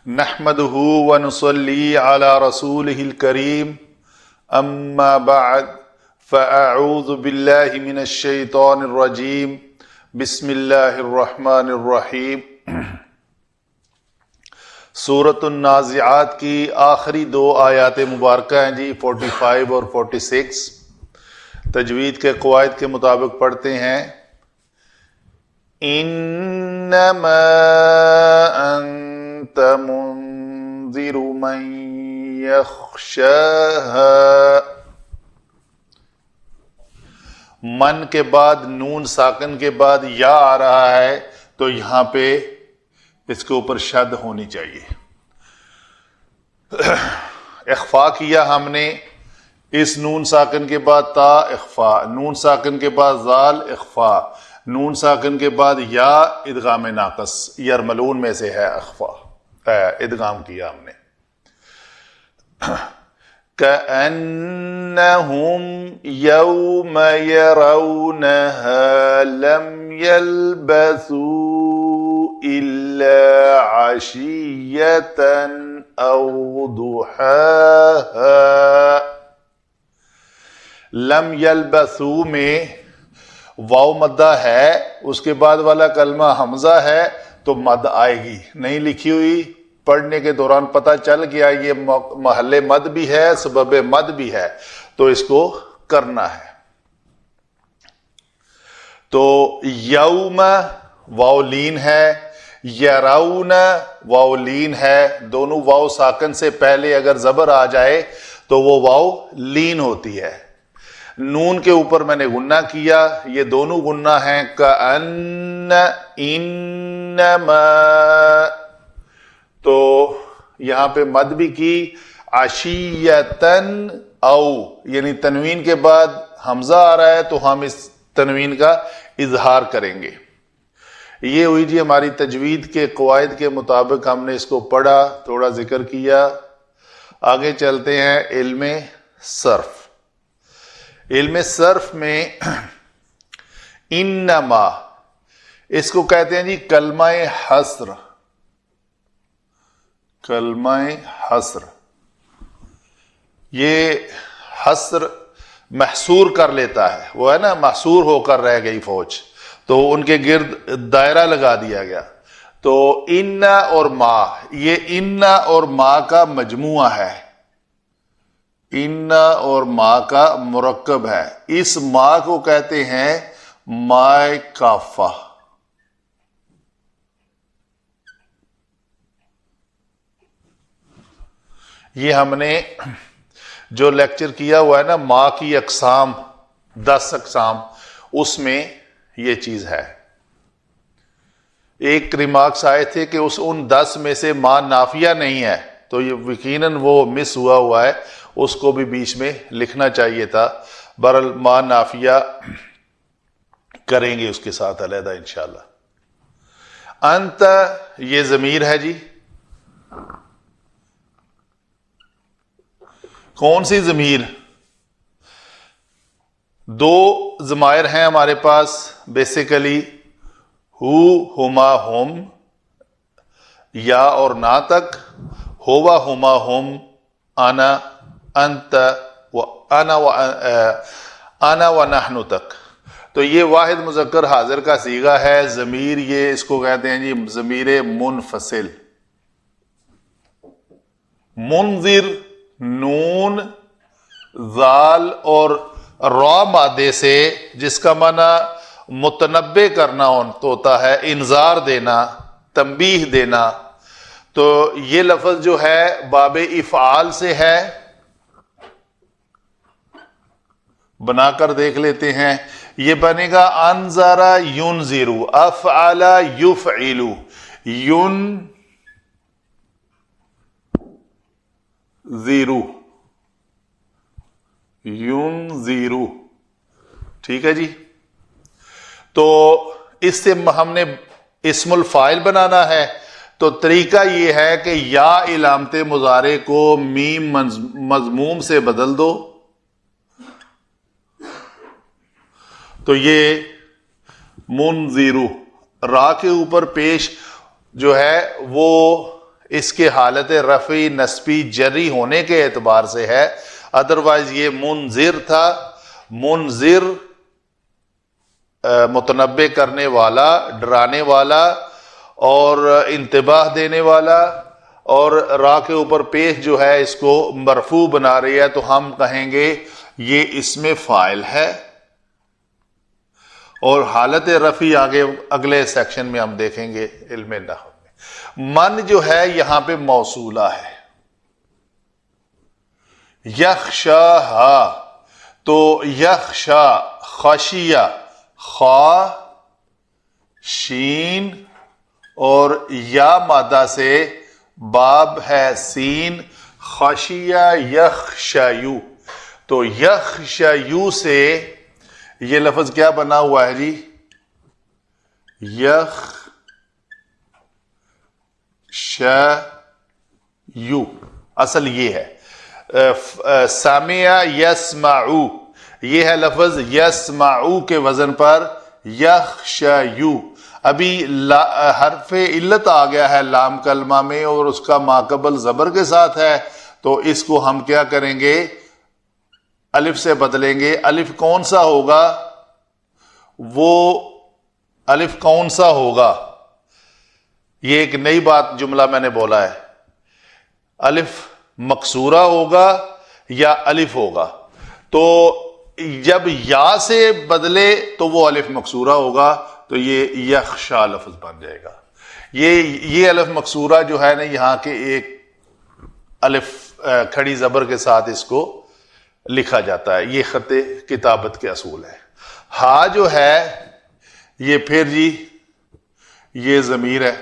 نحمده ونصلي على رسوله الكريم اما بعد فاعوذ بالله من الشیطان الرجیم بسم اللہ الرحمن الرحیم۔ سورۃ النازعات کی آخری دو آیات مبارکہ ہیں جی، 45 اور 46۔ تجوید کے قواعد کے مطابق پڑھتے ہیں انما انت منذر من یخشاها۔ من کے بعد نون ساکن کے بعد یا آ رہا ہے تو یہاں پہ اس کے اوپر شد ہونی چاہیے۔ اخفا کیا ہم نے، اس نون ساکن کے بعد تا اخفا، نون ساکن کے بعد زال اخفا، نون ساکن کے بعد یا ادغام ناقص، یرملون میں سے ہے اخفا، ادغام کیا ہم نے۔ كأنهم يوم يرونها لم يلبثوا إلا عشية أو ضحاها۔ لم يلبثوا میں واو مدہ ہے، اس کے بعد والا کلمہ حمزہ ہے تو مد آئے گی، نہیں لکھی ہوئی، پڑھنے کے دوران پتہ چل گیا یہ محل مد بھی ہے، سبب مد بھی ہے، تو اس کو کرنا ہے۔ تو یوم واو لین ہے، یرون واو لین ہے، دونوں واو ساکن سے پہلے اگر زبر آ جائے تو وہ واو لین ہوتی ہے۔ نون کے اوپر میں نے غنہ کیا، یہ دونوں غنہ ہیں، کأن، انما، تو یہاں پہ مد بھی کی، عشیتن او، یعنی تنوین کے بعد حمزہ آ رہا ہے تو ہم اس تنوین کا اظہار کریں گے۔ یہ ہوئی جی ہماری تجوید کے قواعد کے مطابق ہم نے اس کو پڑھا، تھوڑا ذکر کیا۔ آگے چلتے ہیں علم صرف۔ علم صرف میں انما، اس کو کہتے ہیں جی کلمہ حصر، کلمہ حصر۔ یہ حصر محصور کر لیتا ہے، وہ ہے نا محصور ہو کر رہ گئی فوج، تو ان کے گرد دائرہ لگا دیا گیا۔ تو انا اور ما، یہ انا اور ما کا مجموعہ ہے، انا اور ما کا مرکب ہے۔ اس ما کو کہتے ہیں مائے کافہ۔ یہ ہم نے جو لیکچر کیا ہوا ہے نا ما کی اقسام، 10 اقسام، اس میں یہ چیز ہے۔ ایک ریمارکس آئے تھے کہ ان 10 میں سے ما نافیہ نہیں ہے، تو یہ یقیناً وہ مس ہوا ہے، اس کو بھی بیچ میں لکھنا چاہیے تھا۔ بہرحال ما نافیہ کریں گے اس کے ساتھ علیحدہ انشاءاللہ۔ انت، یہ ضمیر ہے جی، کون سی ضمیر؟ دو ضمائر ہیں ہمارے پاس بیسیکلی، ہو، ہما، ہم، یا اور نا تک، ہوا، ہما، ہم، انا، انت، انا و نحن تک۔ تو یہ واحد مذکر حاضر کا صیغہ ہے۔ ضمیر، یہ اس کو کہتے ہیں جی ضمیر منفصل۔ منذر، نون، ذال اور را مادے سے، جس کا معنی متنبع کرنا ہوتا ہے، انذار دینا، تنبیہ دینا، تو یہ لفظ جو ہے باب افعال سے ہے۔ بنا کر دیکھ لیتے ہیں، یہ بنے گا انذر ینذر، افعل یفعل، ینذر، ٹھیک ہے جی۔ تو اس سے ہم نے اسم الفاعل بنانا ہے، تو طریقہ یہ ہے کہ یا علامت مضارع کو میم مضموم سے بدل دو، تو یہ منذر، را کے اوپر پیش جو ہے وہ اس کے حالت رفعی نصبی جری ہونے کے اعتبار سے ہے، ادروائز یہ منذر تھا، منذر متنبع کرنے والا، ڈرانے والا اور انتباہ دینے والا، اور را کے اوپر پیش جو ہے اس کو مرفوع بنا رہی ہے، تو ہم کہیں گے یہ اسم فاعل ہے، اور حالت رفعی آگے اگلے سیکشن میں ہم دیکھیں گے علم نحو میں۔ من جو ہے یہاں پہ موصولہ ہے، یخشاہا، تو یخشا خشیہ، خا شین اور یا مادہ سے، باب ہے سین، خشیہ یخشیو، تو یخشیو سے یہ لفظ کیا بنا ہوا ہے جی؟ یخشیو، اصل یہ ہے سامع یسمعو، یہ ہے لفظ یسمعو کے وزن پر یخشیو۔ ابھی حرف علت آ گیا ہے لام کلمہ میں اور اس کا ماقبل زبر کے ساتھ ہے، تو اس کو ہم کیا کریں گے؟ الف سے بدلیں گے۔ الف کون سا ہوگا؟ وہ الف کون سا ہوگا؟ یہ ایک نئی بات جملہ میں نے بولا ہے، الف مکسورہ ہوگا یا الف ہوگا؟ تو جب یا سے بدلے تو وہ الف مکسورہ ہوگا، تو یہ یخشا لفظ بن جائے گا۔ یہ الف مکسورہ جو ہے نا، یہاں کے ایک الف کھڑی زبر کے ساتھ اس کو لکھا جاتا ہے، یہ خط کتابت کے اصول ہے۔ ہا جو ہے یہ پھر جی یہ ضمیر ہے،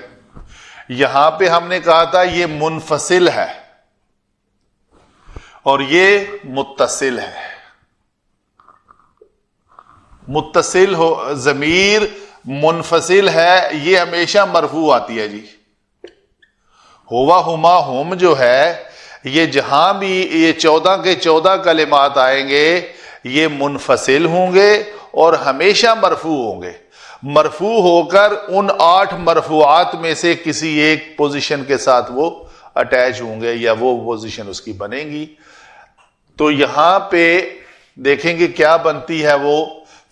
یہاں پہ ہم نے کہا تھا یہ منفصل ہے اور یہ متصل ہے۔ متصل ہو ضمیر منفصل ہے، یہ ہمیشہ مرفوع آتی ہے جی۔ ہوا ہما ہم جو ہے، یہ جہاں بھی یہ 14 کے 14 کلمات آئیں گے یہ منفصل ہوں گے اور ہمیشہ مرفوع ہوں گے، مرفوع ہو کر ان 8 مرفوعات میں سے کسی ایک پوزیشن کے ساتھ وہ اٹیچ ہوں گے یا وہ پوزیشن اس کی بنے گی۔ تو یہاں پہ دیکھیں گے کیا بنتی ہے، وہ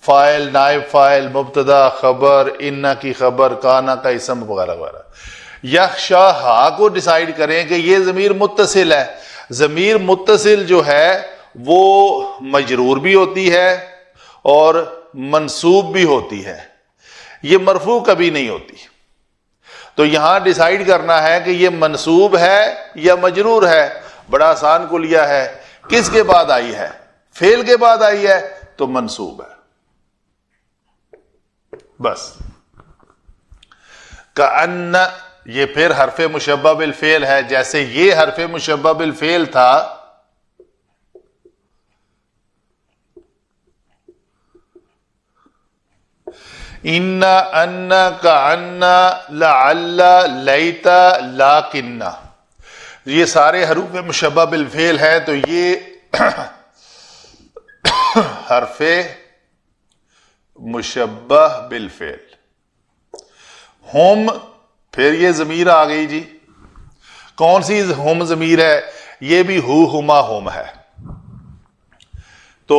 فاعل، نائب فاعل، مبتدا، خبر، انا کی خبر، کانا کا اسم وغیرہ وغیرہ۔ یخشا ہا کو ڈیسائیڈ کریں کہ یہ ضمیر متصل ہے۔ ضمیر متصل جو ہے وہ مجرور بھی ہوتی ہے اور منصوب بھی ہوتی ہے، یہ مرفوع کبھی نہیں ہوتی۔ تو یہاں ڈیسائیڈ کرنا ہے کہ یہ منصوب ہے یا مجرور ہے، بڑا آسان کلیہ ہے۔ کس کے بعد آئی ہے؟ فعل کے بعد آئی ہے تو منصوب ہے، بس۔ کأن، یہ پھر حرف مشبہ بالفعل ہے، جیسے یہ حرف مشبہ بالفعل تھا، ان، ان، کأن، لعل، لیت، لاکن، یہ سارے حروف مشبہ بالفعل ہیں، تو یہ حرف مشبہ بالفعل۔ ہم، پھر یہ ضمیر آ گئی جی، کون سی ہم ضمیر ہے؟ یہ بھی ہو، ہما، ہم ہے۔ تو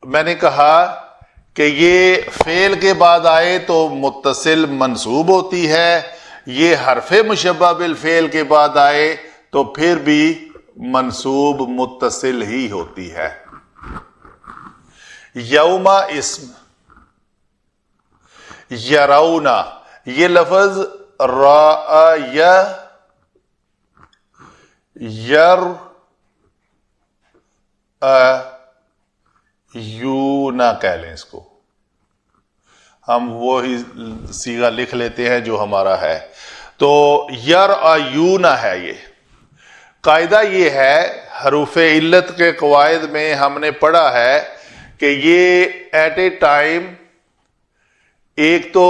میں نے کہا کہ یہ فعل کے بعد آئے تو متصل منصوب ہوتی ہے، یہ حرف مشبہ بالفعل کے بعد آئے تو پھر بھی منصوب متصل ہی ہوتی ہے۔ یوم اسم، یرونا، یہ لفظ رأی، یونا کہہ لیں اس کو، ہم وہی صیغہ لکھ لیتے ہیں جو ہمارا ہے۔ تو یرأیونا ہے یہ۔ قاعدہ یہ ہے، حروف علت کے قواعد میں ہم نے پڑھا ہے کہ یہ ایٹ اے ٹائم ایک تو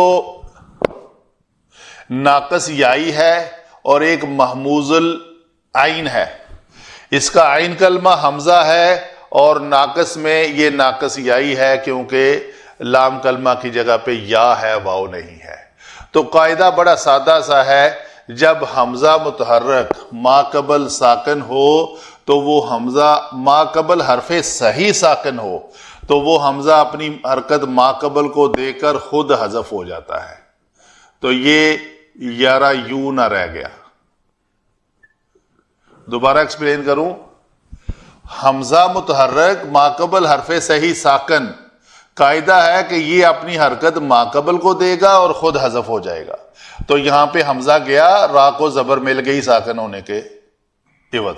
ناقص یائی ہے اور ایک محموز العین ہے۔ اس کا عین کلمہ حمزہ ہے اور ناقص میں یہ ناقص یائی ہے، کیونکہ لام کلمہ کی جگہ پہ یا ہے، واو نہیں ہے۔ تو قاعدہ بڑا سادہ سا ہے، جب حمزہ متحرک ما قبل ساکن ہو تو وہ حمزہ ما قبل حرف صحیح ساکن ہو تو وہ حمزہ اپنی حرکت ما قبل کو دے کر خود حذف ہو جاتا ہے. تو یہ یارا یوں نہ رہ گیا. دوبارہ ایکسپلین کروں. حمزہ متحرک ما قبل حرف صحیح ساکن، قاعدہ ہے کہ یہ اپنی حرکت ما قبل کو دے گا اور خود حذف ہو جائے گا. تو یہاں پہ حمزہ گیا، را کو زبر مل گئی ساکن ہونے کے عوض.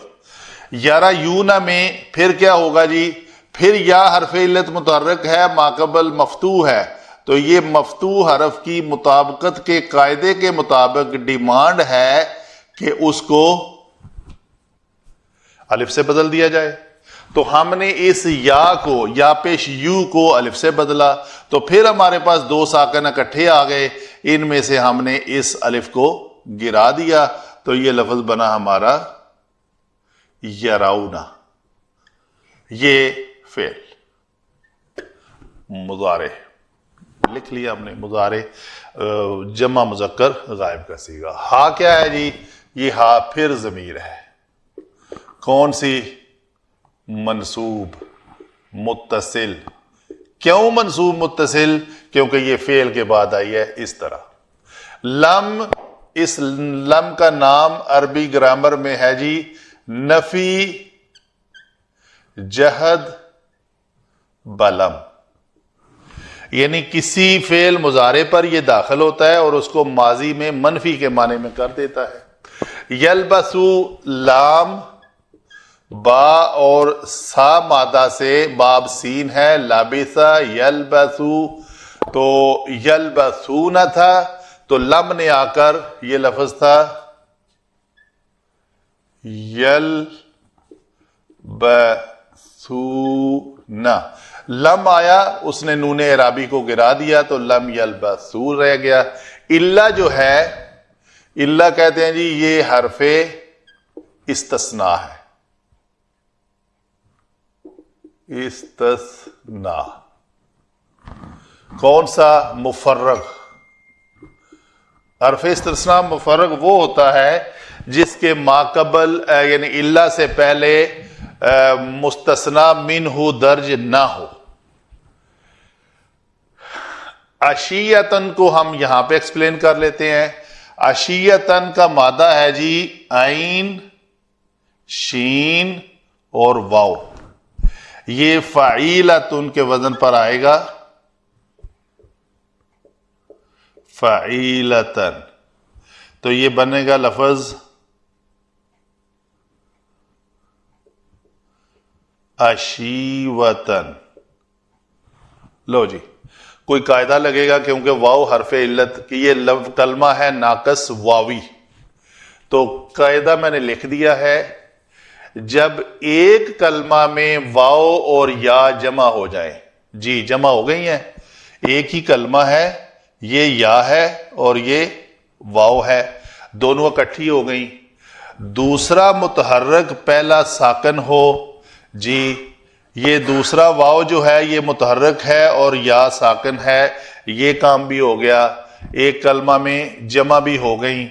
یارا یونا میں پھر کیا ہوگا جی؟ پھر یا حرف علت متحرک ہے، ما قبل مفتوح ہے، تو یہ مفتوح حرف کی مطابقت کے قاعدے کے مطابق ڈیمانڈ ہے کہ اس کو الف سے بدل دیا جائے. تو ہم نے اس یا کو، یا پیش یو کو الف سے بدلا، تو پھر ہمارے پاس دو ساکن اکٹھے آ گئے، ان میں سے ہم نے اس الف کو گرا دیا تو یہ لفظ بنا ہمارا یراؤنا. یہ فعل مضارع لکھ لیا ہم نے، مضارع جمع مذکر غائب کا صیغہ. ہا کیا ہے جی؟ یہ ہا پھر ضمیر ہے. کون سی؟ منصوب متصل. کیوں منصوب متصل؟ کیونکہ یہ فعل کے بعد آئی ہے اس طرح. لم، اس لم کا نام عربی گرامر میں ہے جی نفی جہد بلم، یعنی کسی فعل مضارع پر یہ داخل ہوتا ہے اور اس کو ماضی میں منفی کے معنی میں کر دیتا ہے. یلبسو، لام با اور سا مادہ سے، باب سین ہے، لابسا یلبسو، تو یلبسو نہ تھا تو لم نے آ کر یہ لفظ تھا یلبسونا. لم آیا، اس نے نون اعرابی کو گرا دیا تو لم یلبسو رہ گیا. الا جو ہے، الا کہتے ہیں جی یہ حرف استثناء ہے. استثناء کون سا؟ مفرغ. حرف استثناء مفرغ وہ ہوتا ہے جس کے ما قبل یعنی الا سے پہلے مستثنی منہ درج نہ ہو. عشیتن کو ہم یہاں پہ ایکسپلین کر لیتے ہیں. عشیتن کا مادہ ہے جی عین، شین اور واو. یہ فعیلتن کے وزن پر آئے گا، فعیلتن. تو یہ بنے گا لفظ اشیوتن. لو جی، کوئی قاعدہ لگے گا کیونکہ واو حرف علت کی یہ کلمہ ہے ناقص واوی، تو قاعدہ میں نے لکھ دیا ہے. جب ایک کلمہ میں واو اور یا جمع ہو جائیں، جی جمع ہو گئی ہیں، ایک ہی کلمہ ہے، یہ یا ہے اور یہ واو ہے، دونوں اکٹھی ہو گئیں. دوسرا متحرک پہلا ساکن ہو، جی یہ دوسرا واو جو ہے یہ متحرک ہے اور یا ساکن ہے، یہ کام بھی ہو گیا. ایک کلمہ میں جمع بھی ہو گئیں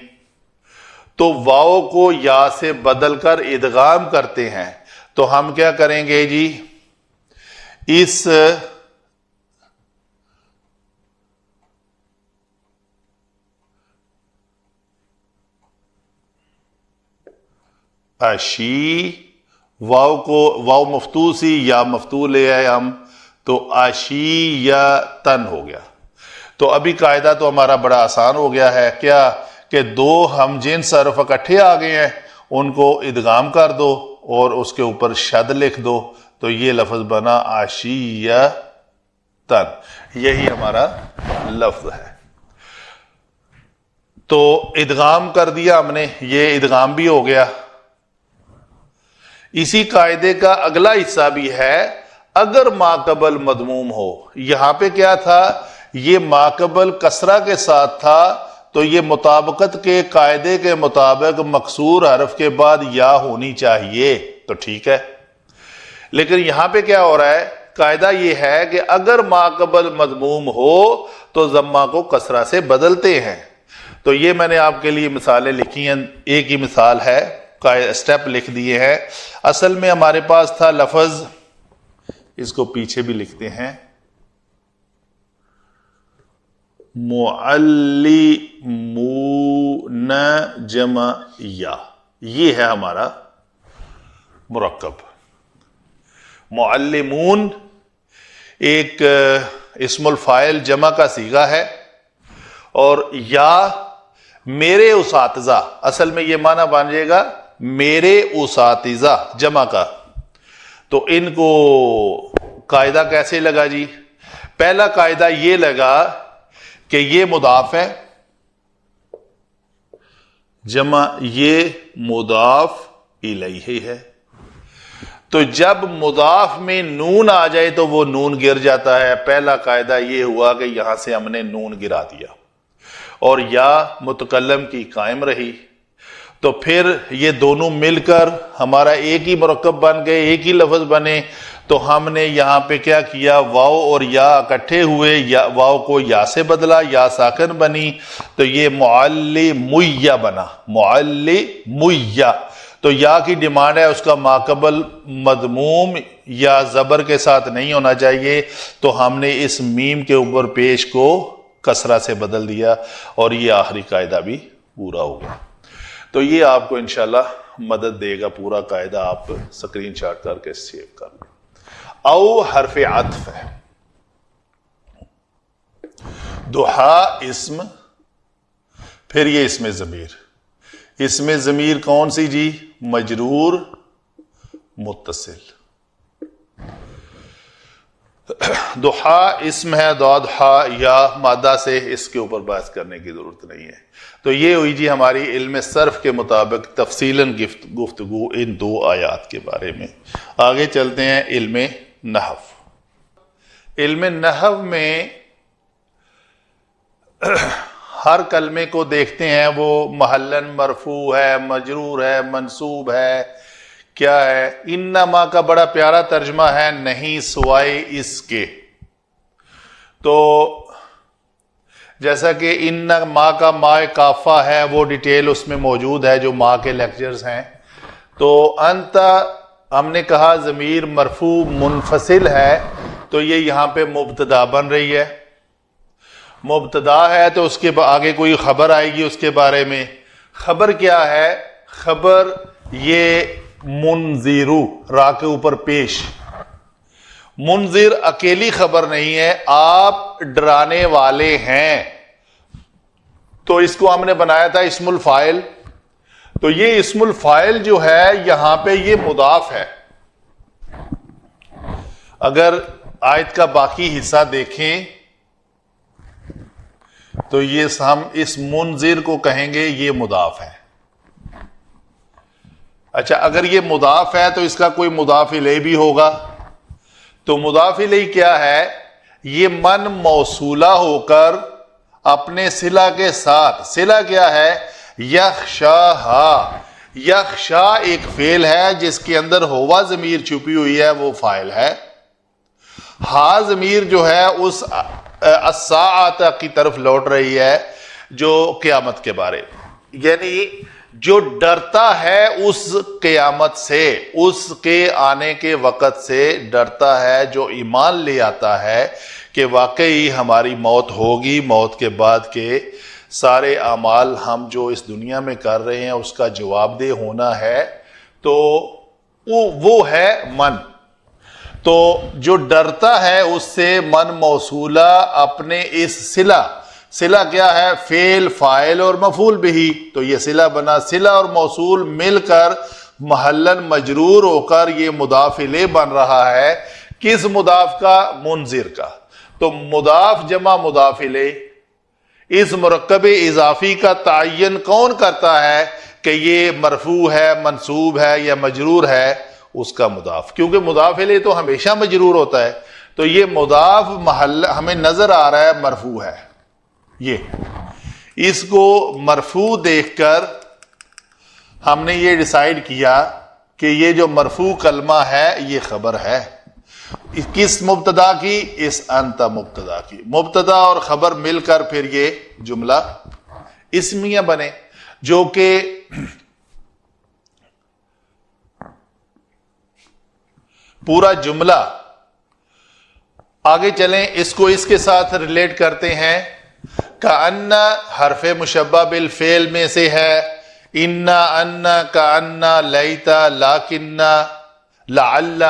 تو واو کو یا سے بدل کر ادغام کرتے ہیں. تو ہم کیا کریں گے جی؟ اس اشی واو کو، واو مفتوح سی یا مفتوح لے آئے ہم، تو اشی یا تن ہو گیا. تو ابھی قاعدہ تو ہمارا بڑا آسان ہو گیا ہے. کیا کہ دو ہم جنس حرف اکٹھے آ گئے ہیں، ان کو ادغام کر دو اور اس کے اوپر شد لکھ دو تو یہ لفظ بنا عشیتن. یہی ہمارا لفظ ہے. تو ادغام کر دیا ہم نے، یہ ادغام بھی ہو گیا. اسی قاعدے کا اگلا حصہ بھی ہے اگر ما قبل مضموم ہو. یہاں پہ کیا تھا؟ یہ ما قبل کسرہ کے ساتھ تھا تو یہ مطابقت کے قاعدے کے مطابق مکسور حرف کے بعد یا ہونی چاہیے، تو ٹھیک ہے. لیکن یہاں پہ کیا ہو رہا ہے؟ قاعدہ یہ ہے کہ اگر ما قبل مضموم ہو تو ضمہ کو کسرہ سے بدلتے ہیں. تو یہ میں نے آپ کے لیے مثالیں لکھی ہیں، ایک ہی مثال ہے، اسٹیپ لکھ دیے ہیں۔ اصل میں ہمارے پاس تھا لفظ، اس کو پیچھے بھی لکھتے ہیں، معلمون جمع یا، یہ ہے ہمارا مرکب۔ معلمون ایک اسم الفاعل جمع کا صیغہ ہے، اور یا میرے اساتذہ، اصل میں یہ معنی بن جائے گا میرے اساتذہ جمع کا۔ تو ان کو قاعدہ کیسے لگا جی؟ پہلا قاعدہ یہ لگا کہ یہ مضاف ہے، جمع یہ مضاف الیہ ہے، تو جب مضاف میں نون آ جائے تو وہ نون گر جاتا ہے۔ پہلا قاعدہ یہ ہوا کہ یہاں سے ہم نے نون گرا دیا، اور یا متکلم کی قائم رہی، تو پھر یہ دونوں مل کر ہمارا ایک ہی مرکب بن گئے، ایک ہی لفظ بنے۔ تو ہم نے یہاں پہ کیا کیا، واو اور یا اکٹھے ہوئے، یا واو کو یا سے بدلا، یا ساکن بنی، تو یہ معلمویہ بنا، معلمویہ۔ تو یا کی ڈیمانڈ ہے اس کا ماقبل مضموم یا زبر کے ساتھ نہیں ہونا چاہیے، تو ہم نے اس میم کے اوپر پیش کو کسرہ سے بدل دیا، اور یہ آخری قاعدہ بھی پورا ہو گیا۔ تو یہ آپ کو انشاءاللہ مدد دے گا، پورا قاعدہ آپ سکرین شاٹ کر کے سیو کر لیں۔ او حرف عطف ہے، ضحیٰ اسم، پھر یہ اسم ضمیر۔ اسم ضمیر کون سی جی؟ مجرور متصل۔ ضحیٰ اسم ہے، ضاد حا یا مادہ سے، اس کے اوپر بحث کرنے کی ضرورت نہیں ہے۔ تو یہ ہوئی جی ہماری علم صرف کے مطابق تفصیلاً گفتگو ان دو آیات کے بارے میں۔ آگے چلتے ہیں علم نحو۔ علم نحو میں ہر کلمے کو دیکھتے ہیں، وہ محلاً مرفوع ہے، مجرور ہے، منصوب ہے، کیا ہے؟ انما کا بڑا پیارا ترجمہ ہے، نہیں سوائے اس کے۔ تو جیسا کہ ان ماں کا ماء کافہ ہے، وہ ڈیٹیل اس میں موجود ہے جو ماں کے لیکچرز ہیں۔ تو انت ہم نے کہا ضمیر مرفوع منفصل ہے، تو یہ یہاں پہ مبتدا بن رہی ہے۔ مبتدا ہے تو اس کے آگے کوئی خبر آئے گی اس کے بارے میں۔ خبر کیا ہے؟ خبر یہ منذرو، را کے اوپر پیش۔ منذر اکیلی خبر نہیں ہے، آپ ڈرانے والے ہیں، تو اس کو ہم نے بنایا تھا اسم الفاعل۔ تو یہ اسم الفاعل جو ہے یہاں پہ یہ مضاف ہے۔ اگر آیت کا باقی حصہ دیکھیں تو یہ ہم اس منذر کو کہیں گے یہ مضاف ہے۔ اچھا، اگر یہ مضاف ہے تو اس کا کوئی مضاف الیہ بھی ہوگا۔ تو مضاف الیہ کیا ہے؟ یہ من موصولہ ہو کر اپنے صلہ کے ساتھ، صلہ کیا ہے؟ یخشاہا، یخشا ایک فعل ہے جس کے اندر ہوا ضمیر چھپی ہوئی ہے، وہ فاعل ہے۔ ہا ضمیر جو ہے اس الساعۃ کی طرف لوٹ رہی ہے، جو قیامت کے بارے، یعنی جو ڈرتا ہے اس قیامت سے، اس کے آنے کے وقت سے ڈرتا ہے، جو ایمان لے آتا ہے کہ واقعی ہماری موت ہوگی، موت کے بعد کے سارے اعمال ہم جو اس دنیا میں کر رہے ہیں اس کا جواب دہ ہونا ہے، تو وہ ہے من۔ تو جو ڈرتا ہے اس سے من موصولہ اپنے اس صلہ، صلہ کیا ہے؟ فعل، فاعل اور مفعول بہ، تو یہ صلہ بنا، صلہ اور موصول مل کر محلاً مجرور ہو کر یہ مضاف الیہ بن رہا ہے۔ کس مضاف کا؟ منذر کا۔ تو مضاف جمع مضاف الیہ، اس مرکب اضافی کا تعین کون کرتا ہے کہ یہ مرفوع ہے، منصوب ہے یا مجرور ہے؟ اس کا مضاف، کیونکہ مضاف الیہ تو ہمیشہ مجرور ہوتا ہے۔ تو یہ مضاف محل ہمیں نظر آ رہا ہے مرفوع ہے، یہ اس کو مرفوع دیکھ کر ہم نے یہ ڈیسائیڈ کیا کہ یہ جو مرفوع کلمہ ہے یہ خبر ہے۔ کس مبتدا کی؟ اس انت مبتدا کی۔ مبتدا اور خبر مل کر پھر یہ جملہ اسمیہ بنے، جو کہ پورا جملہ، آگے چلیں اس کو اس کے ساتھ ریلیٹ کرتے ہیں. کأن حرف مشبہ بالفعل میں سے ہے، انا، ان، کأن، لیتا، لاکن، لعل.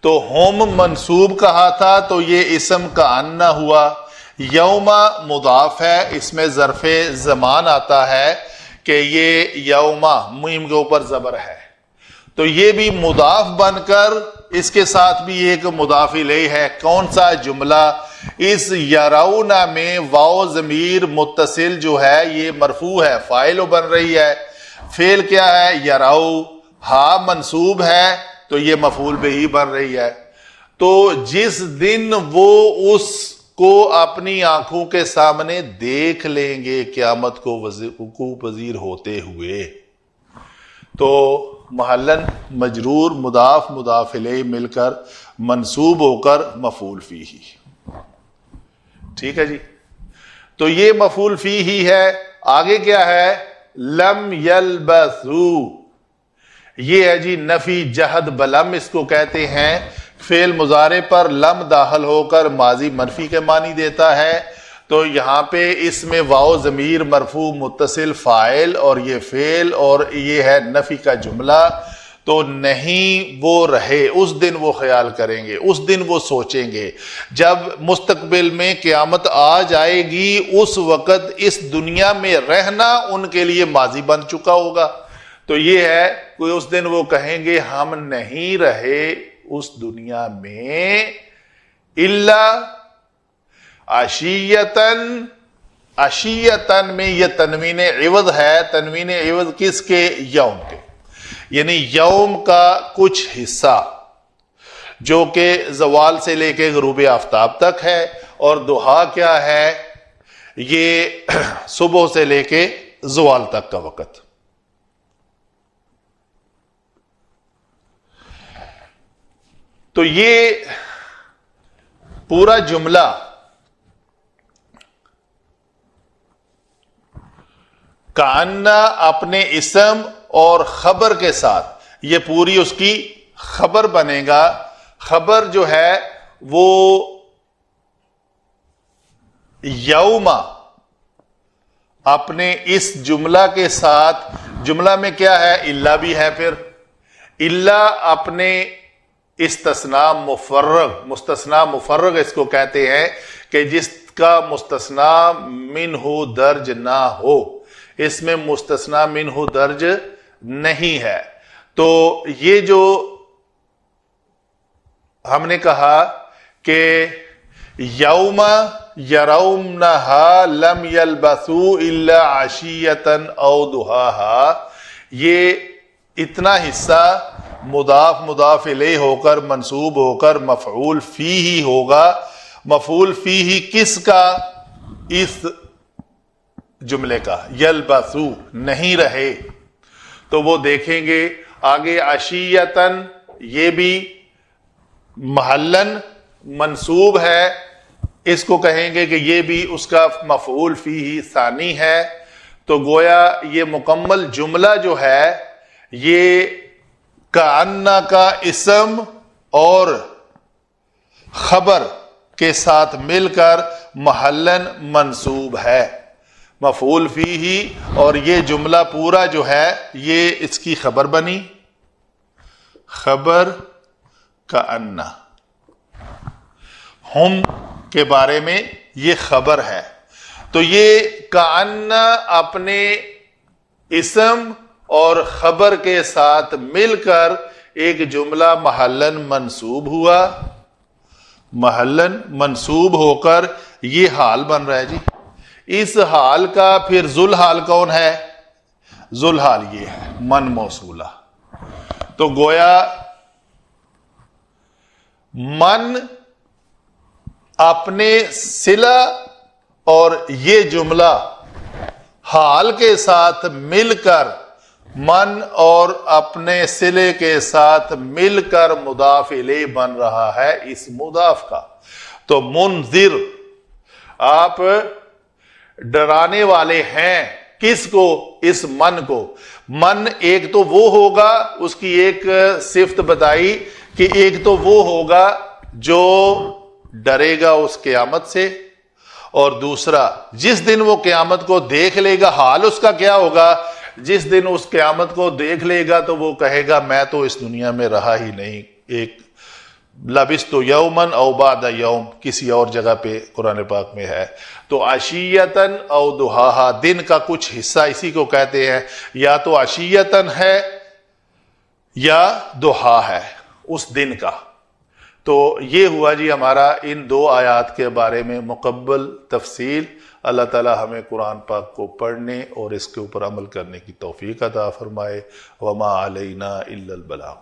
تو ہم منصوب کہا تھا تو یہ اسم کأن ہوا. یوم مضاف ہے، اس میں ظرف زمان آتا ہے کہ یہ یوم میم کے اوپر زبر ہے، تو یہ بھی مضاف بن کر اس کے ساتھ بھی ایک مضاف الیہ ہے. کون سا جملہ؟ اس یرون میں واو ضمیر متصل جو ہے یہ مرفوع ہے، فاعل بن رہی ہے. فعل کیا ہے؟ یرو. ہا منصوب ہے تو یہ مفعول بہ بن رہی ہے. تو جس دن وہ اس کو اپنی آنکھوں کے سامنے دیکھ لیں گے قیامت کو وقوع پذیر ہوتے ہوئے، تو محلن مجرور مضاف مضاف الیہ مل کر منصوب ہو کر مفعول فیہ. ٹھیک ہے جی، تو یہ مفعول فیہ ہے. آگے کیا ہے؟ لم یلبثوا، یہ ہے جی نفی جہد بلم اس کو کہتے ہیں. فعل مضارع پر لم داخل ہو کر ماضی منفی کے معنی دیتا ہے. تو یہاں پہ اس میں واو ضمیر مرفوع متصل فاعل اور یہ فعل اور یہ ہے نفی کا جملہ. تو نہیں وہ رہے، اس دن وہ خیال کریں گے، اس دن وہ سوچیں گے. جب مستقبل میں قیامت آ جائے گی اس وقت اس دنیا میں رہنا ان کے لیے ماضی بن چکا ہوگا. تو یہ ہے کوئی اس دن وہ کہیں گے ہم نہیں رہے اس دنیا میں الا عشیتن. عشیتن میں یہ تنوین عوض ہے. تنوین عوض کس کے؟ یوم کے، یعنی یوم کا کچھ حصہ جو کہ زوال سے لے کے غروب آفتاب تک ہے، اور ضحیٰ کیا ہے؟ یہ صبح سے لے کے زوال تک کا وقت. تو یہ پورا جملہ کأن اپنے اسم اور خبر کے ساتھ، یہ پوری اس کی خبر بنے گا. خبر جو ہے وہ یوم اپنے اس جملہ کے ساتھ، جملہ میں کیا ہے؟ الا بھی ہے. پھر الا اپنے استثناء مفرغ، مستثنیٰ مفرغ اس کو کہتے ہیں کہ جس کا مستثنیٰ منہ درج نہ ہو. اس میں مستثنیٰ منہ درج نہیں ہے. تو یہ جو ہم نے کہا کہ یوم یرونہا لم یلبثوا الا عشیۃ او ضحاہا، یہ اتنا حصہ مضاف مضاف الیہ ہو کر منصوب ہو کر مفعول فیہ ہوگا. مفعول فیہ کس کا؟ اس جملے کا. یلبثوا نہیں رہے، تو وہ دیکھیں گے. آگے عشیتن، یہ بھی محلن منصوب ہے، اس کو کہیں گے کہ یہ بھی اس کا مفعول فیہ ثانی ہے. تو گویا یہ مکمل جملہ جو ہے یہ کأن کا اسم اور خبر کے ساتھ مل کر محلن منصوب ہے، مفعول فیہ. اور یہ جملہ پورا جو ہے یہ اس کی خبر بنی. خبر کأن، ہم کے بارے میں یہ خبر ہے. تو یہ کأن اپنے اسم اور خبر کے ساتھ مل کر ایک جملہ محلن منصوب ہوا. محلن منصوب ہو کر یہ حال بن رہا ہے جی. اس حال کا پھر ذوالحال کون ہے؟ ذوالحال یہ ہے من موصولہ. تو گویا من اپنے صلہ اور یہ جملہ حال کے ساتھ مل کر، من اور اپنے صلے کے ساتھ مل کر مضاف الیہ بن رہا ہے اس مضاف کا. تو منذر، آپ ڈرانے والے ہیں۔ کس کو؟ اس من کو۔ من ایک تو وہ ہوگا، اس کی ایک صفت بتائی کہ ایک تو وہ ہوگا جو ڈرے گا اس قیامت سے، اور دوسرا جس دن وہ قیامت کو دیکھ لے گا، حال اس کا کیا ہوگا؟ جس دن اس قیامت کو دیکھ لے گا تو وہ کہے گا میں تو اس دنیا میں رہا ہی نہیں، ایک لبثت یومن او بعد یوم، کسی اور جگہ پہ قرآن پاک میں ہے۔ تو عشیتن او دہاہا، دن کا کچھ حصہ اسی کو کہتے ہیں، یا تو عشیتن ہے یا دہا ہے اس دن کا۔ تو یہ ہوا جی ہمارا ان دو آیات کے بارے میں مکمل تفصیل۔ اللہ تعالی ہمیں قرآن پاک کو پڑھنے اور اس کے اوپر عمل کرنے کی توفیق عطا فرمائے۔ وما علینا الا البلاغ۔